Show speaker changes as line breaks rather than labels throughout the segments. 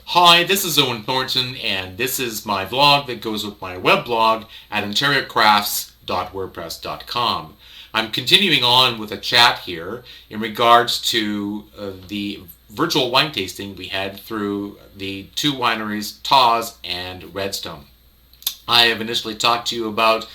Hi, this is Owen Thornton, and this is my vlog that goes with my webblog at interiorcrafts.wordpress.com. I'm continuing on with a chat here in regards to the virtual wine tasting we had through the two wineries, Tawse and Redstone. I have initially talked to you about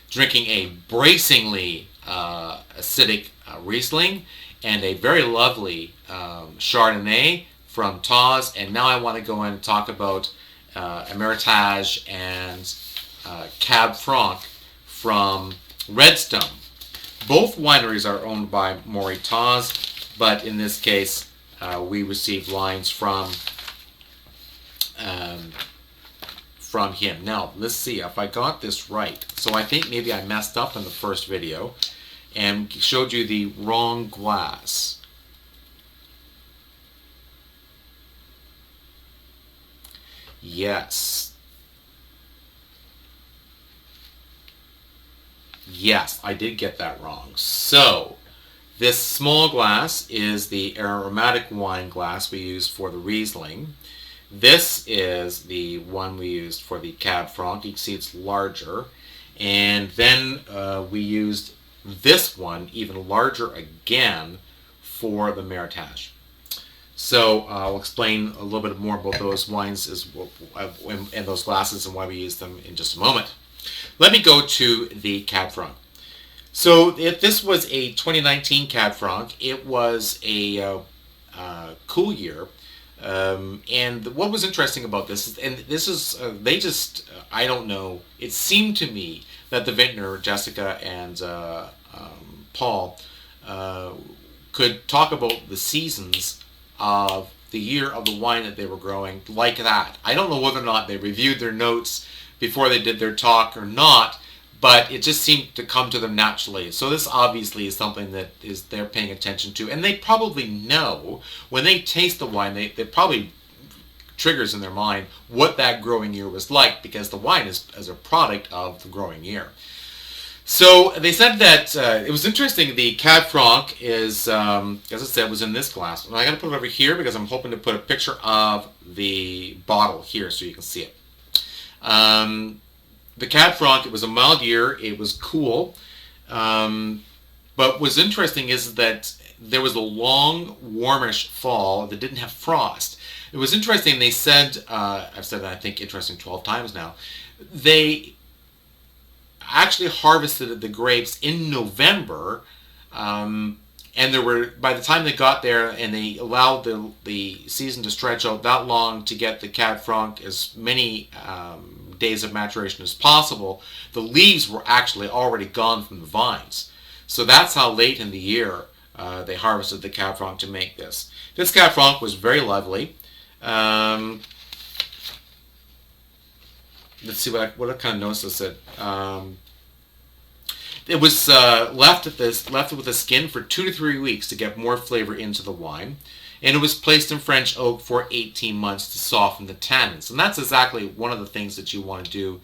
drinking a bracingly acidic Riesling and a very lovely Chardonnay from Tawse, and now I want to go in and talk about Emeritage and Cab Franc from Redstone. Both wineries are owned by Maury Tawse, but in this case, we received wines um, from him. Now, let's see if I got this right. So I think maybe I messed up in the first video and showed you the wrong glass. Yes. Yes, I did get that wrong. So, this small glass is the aromatic wine glass we used for the Riesling. This is the one we used for the Cab Franc. You can see it's larger. And then we used this one, even larger again, for the Meritage. So I'll explain a little bit more about those wines and those glasses and why we use them in just a moment. Let me go to the Cab Franc. So if this was a 2019 Cab Franc, it was a cool year. And what was interesting about this is, and this is, they just, I don't know, it seemed to me that the vintner, Jessica and Paul, could talk about the seasons of the year of the wine that they were growing like that. I don't know whether or not they reviewed their notes before they did their talk or not, but it just seemed to come to them naturally. So this obviously is something that is they're paying attention to, and they probably know when they taste the wine, they probably triggers in their mind what that growing year was like, because the wine is as a product of the growing year. So they said that it was interesting. The Cab Franc is, as I said, was in this glass. And I got to put it over here because I'm hoping to put a picture of the bottle here so you can see it. The Cab Franc, it was a mild year. It was cool. But what's interesting is that there was a long, warmish fall that didn't have frost. It was interesting. They said, I've said that I think interesting 12 times now. They actually harvested the grapes in November, and there were, by the time they got there and they allowed the season to stretch out that long to get the Cab Franc as many days of maturation as possible, the leaves were actually already gone from the vines. So that's how late in the year they harvested the Cab Franc to make this. This Cab Franc was very lovely. Let's see what kind of notes this said. It was left with the skin for 2 to 3 weeks to get more flavor into the wine, and it was placed in French oak for 18 months to soften the tannins. And that's exactly one of the things that you want to do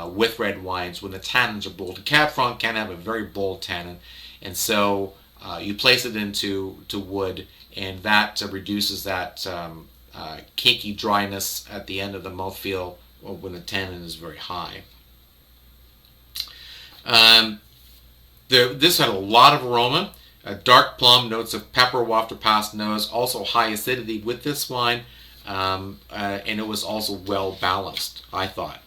with red wines when the tannins are bold. A Cab Franc can have a very bold tannin, and so you place it into wood, and that reduces that cakey dryness at the end of the mouthfeel when the tannin is very high. This had a lot of aroma, dark plum, notes of pepper wafted past nose, also high acidity with this wine, and it was also well balanced, I thought.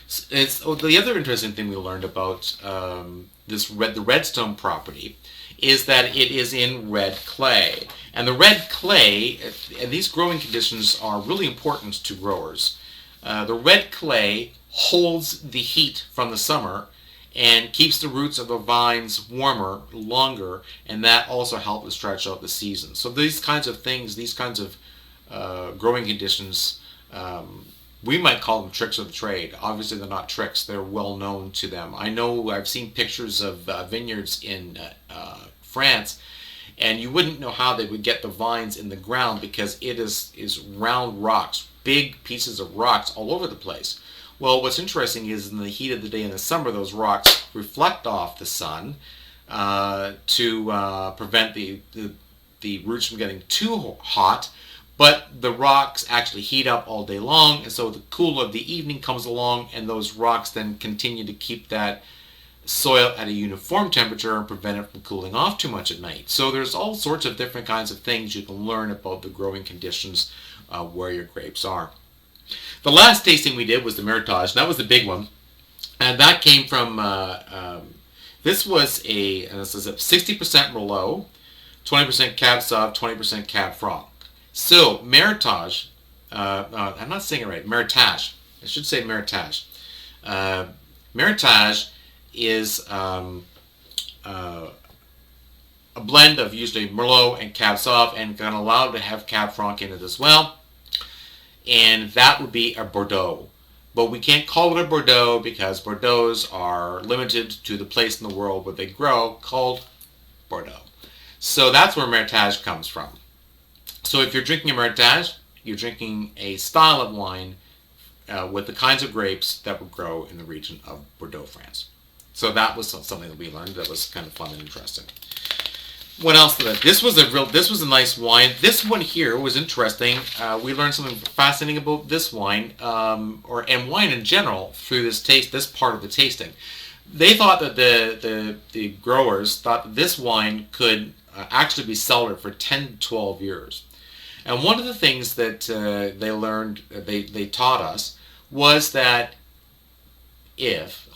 The other interesting thing we learned about the Redstone property is that it is in red clay. And the red clay, and these growing conditions are really important to growers. The red clay holds the heat from the summer and keeps the roots of the vines warmer longer, and that also helps to stretch out the season. So these kinds of things, these kinds of growing conditions, we might call them tricks of the trade. Obviously they're not tricks, they're well known to them. I know I've seen pictures of vineyards in France, and you wouldn't know how they would get the vines in the ground because it is round rocks, big pieces of rocks all over the place. Well, what's interesting is in the heat of the day in the summer, those rocks reflect off the sun to prevent the roots from getting too hot, but the rocks actually heat up all day long, and so the cool of the evening comes along, and those rocks then continue to keep that soil at a uniform temperature and prevent it from cooling off too much at night. So there's all sorts of different kinds of things you can learn about the growing conditions where your grapes are. The last tasting we did was the Meritage, and that was the big one, and that came from this was a 60% Merlot, 20% Cab Sauv, 20% Cab Franc. So Meritage, I'm not saying it right. Meritage. I should say Meritage. Meritage is a blend of usually Merlot and Cab Sauv, and kind of allowed to have Cab Franc in it as well. And that would be a Bordeaux. But we can't call it a Bordeaux because Bordeaux's are limited to the place in the world where they grow, called Bordeaux. So that's where Meritage comes from. So if you're drinking a Meritage, you're drinking a style of wine with the kinds of grapes that would grow in the region of Bordeaux, France. So that was something that we learned that was kind of fun and interesting. What else? This was a nice wine. This one here was interesting. We learned something fascinating about this wine, and wine in general through this part of the tasting. They thought that the growers thought that this wine could actually be cellared for 10 to 12 years. And one of the things that they taught us was that if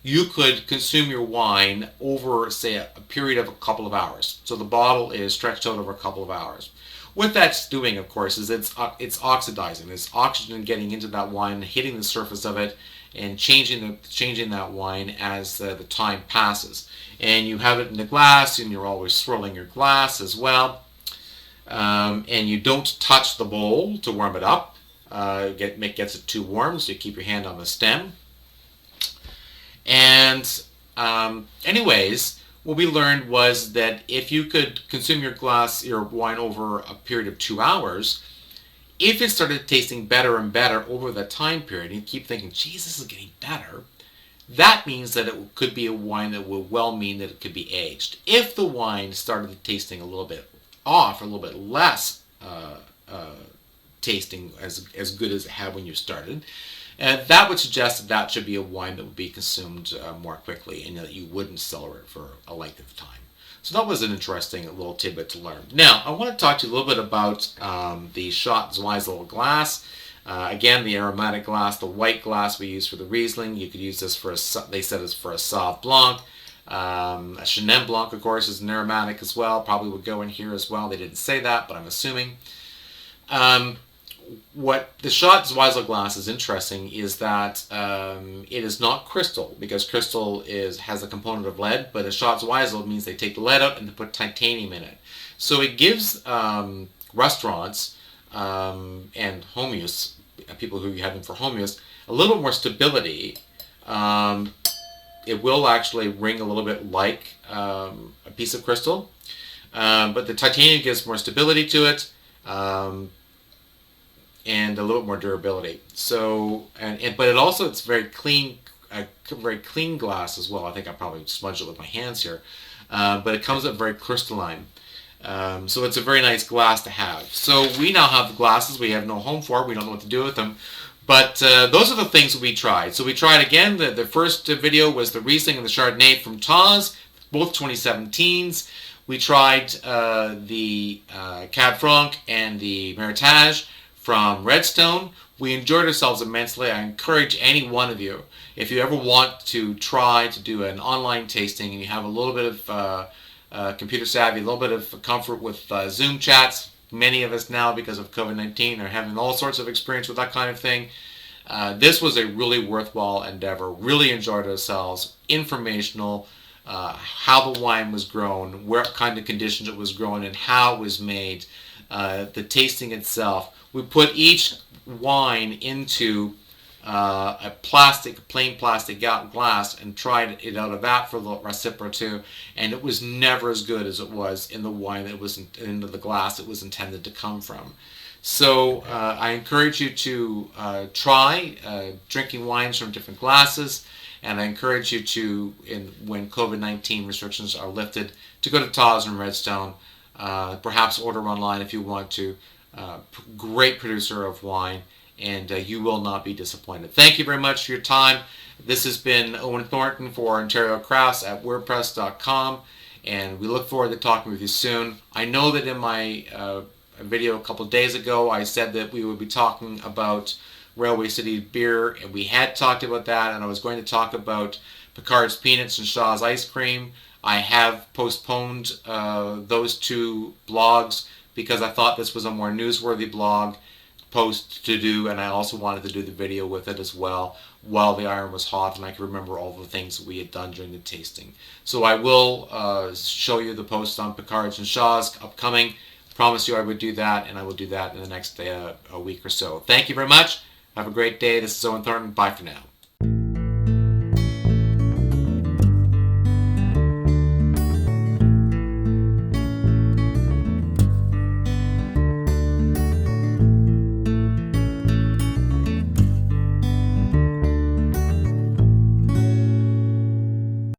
you could consume your wine over, say, a period of a couple of hours. So the bottle is stretched out over a couple of hours. What that's doing, of course, is it's oxidizing. There's oxygen getting into that wine, hitting the surface of it, and changing that wine as the time passes. And you have it in the glass, and you're always swirling your glass as well. And you don't touch the bowl to warm it up. Gets it too warm, so you keep your hand on the stem. And anyways, what we learned was that if you could consume your wine over a period of 2 hours, if it started tasting better and better over that time period, and you keep thinking, geez, this is getting better, that means that it could be a wine that will well mean that it could be aged. If the wine started tasting a little bit off, a little bit less tasting as good as it had when you started, that would suggest that should be a wine that would be consumed more quickly, and that you wouldn't cellar it for a length of time. So that was an interesting little tidbit to learn. Now, I want to talk to you a little bit about the Schott Zweisel glass. Again, the aromatic glass, the white glass we use for the Riesling. You could use this they said it's for a Sauv Blanc. A Chenin Blanc, of course, is an aromatic as well. Probably would go in here as well. They didn't say that, but I'm assuming. What the Schott Zweisel glass is interesting is that it is not crystal, because crystal has a component of lead, but a Schott Zweisel means they take the lead out and they put titanium in it. So it gives restaurants and home use, people who have them for home use, a little more stability. It will actually ring a little bit like a piece of crystal, but the titanium gives more stability to it. And a little more durability. So, but it also, it's very clean glass as well. I think I probably smudged it with my hands here, but it comes up very crystalline. So it's a very nice glass to have. So we now have the glasses we have no home for. We don't know what to do with them. But those are the things that we tried. So we tried again. The first video was the Riesling and the Chardonnay from Tawse, both 2017s. We tried the Cab Franc and the Meritage from Redstone. We enjoyed ourselves immensely. I encourage any one of you, if you ever want to try to do an online tasting and you have a little bit of computer savvy, a little bit of comfort with Zoom chats, many of us now because of COVID-19 are having all sorts of experience with that kind of thing. This was a really worthwhile endeavor. Really enjoyed ourselves. Informational, how the wine was grown, what kind of conditions it was grown in, how it was made, the tasting itself. We put each wine into a plain plastic glass and tried it out of that for a little recip or two, and it was never as good as it was in the wine that was into the glass it was intended to come from. So I encourage you to try drinking wines from different glasses, and I encourage you to, when COVID-19 restrictions are lifted, to go to Tawse and Redstone. Perhaps order online if you want to. Great producer of wine, and you will not be disappointed. Thank you very much for your time. This has been Owen Thornton for Ontario Crafts at WordPress.com, and we look forward to talking with you soon. I know that in my video a couple of days ago, I said that we would be talking about Railway City beer, and we had talked about that, and I was going to talk about Picard's Peanuts and Shaw's Ice Cream. I have postponed those two blogs because I thought this was a more newsworthy blog post to do, and I also wanted to do the video with it as well while the iron was hot and I could remember all the things that we had done during the tasting. So I will show you the post on Picard's and Shaw's upcoming. Promise you I would do that, and I will do that in the next a week or so. Thank you very much. Have a great day. This is Owen Thornton. Bye for now.